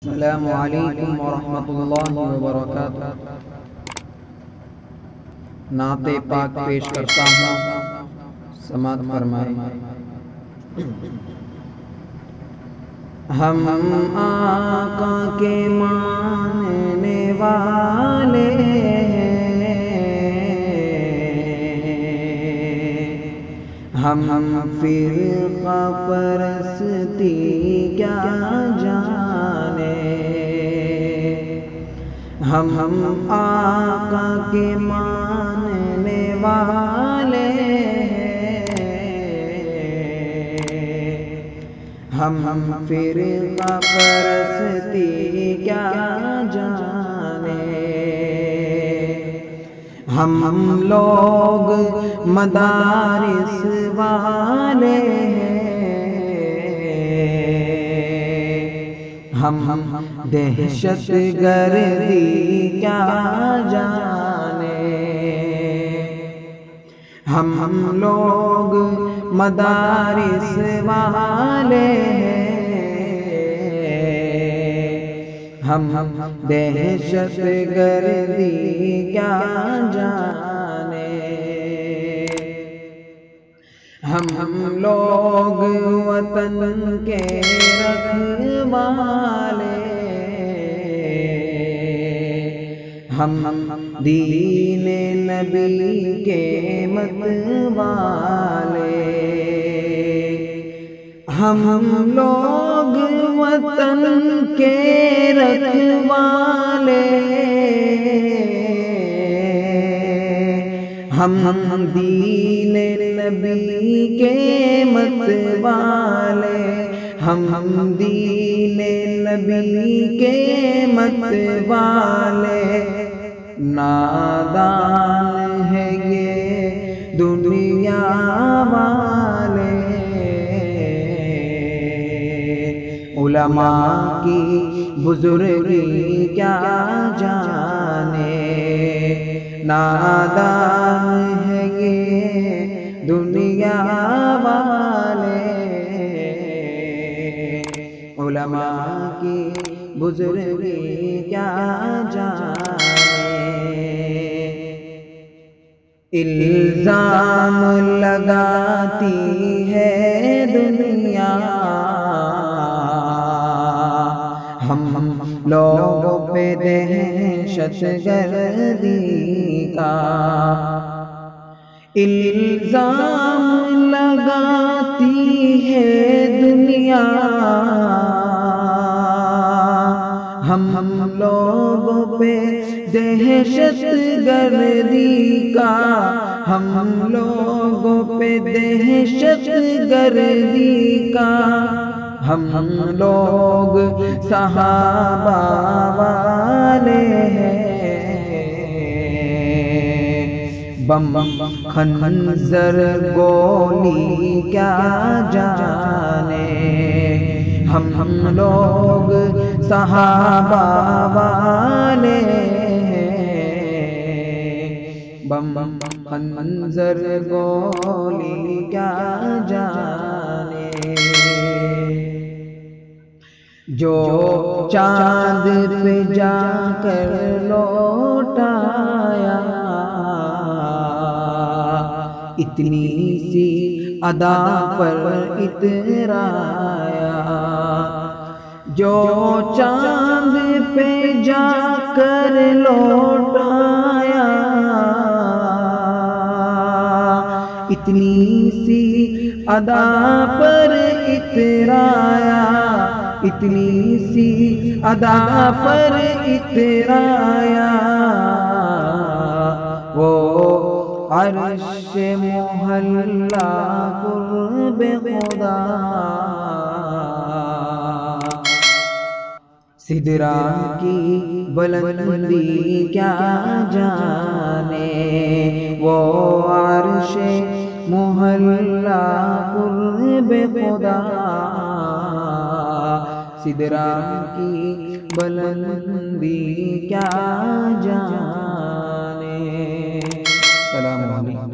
السلام علیکم ورحمۃ اللہ وبرکاتہ۔ نعت پاک پیش کرتا ہوں، سماعت فرمائیں۔ ہم آقا کے ماننے والے ہم فرقہ پرستی کیا جانے، ہم آقا کے ماننے والے ہم فرقہ پرستی کیا جانے، ہم لوگ مدارس والے ہم دہشت گردی کیا جانے، ہم لوگ مدارس والے ہم دہشت گردی کیا جانے، ہم لوگ وطن کے رکھوالے ہم دین نبی کے متوالے، ہم لوگ وطن کے رکھوالے ہم دین نبی کے متوالے، ہم دین نبی کے متوالے، نادان ہے یہ دنیا والے، علماء کی بزرگی کیا جانے، نادان ہے یہ دنیا والے، علماء کی بزرگی کیا جانے، الزام لگاتی ہے دنیا ہم لوگوں پہ دہشت گردی کا، الزام لگاتی ہے دنیا ہم لوگوں پہ دہشت گردی کا، ہم لوگوں پہ دہشت گردی کا، ہم لوگ صحابہ والے ہیں، بم خنجر گولی کیا جانے، ہم لوگ صحابہ والے ہیں، بم خنجر گولی کیا جانے، جو چاند پہ جا کر لوٹ آیا اتنی سی ادا پر اترایا، جو چاند پہ جا کر لوٹ آیا اتنی سی ادا پر اترایا، اتنی سی ادا پر اترایا، وہ عرش محلہ قرب خدا، سدرہ کی بلندی کیا جانے، وہ عرش محلہ قرب خدا، سدرہ کی بلندی کیا جانے۔ السلام علیکم۔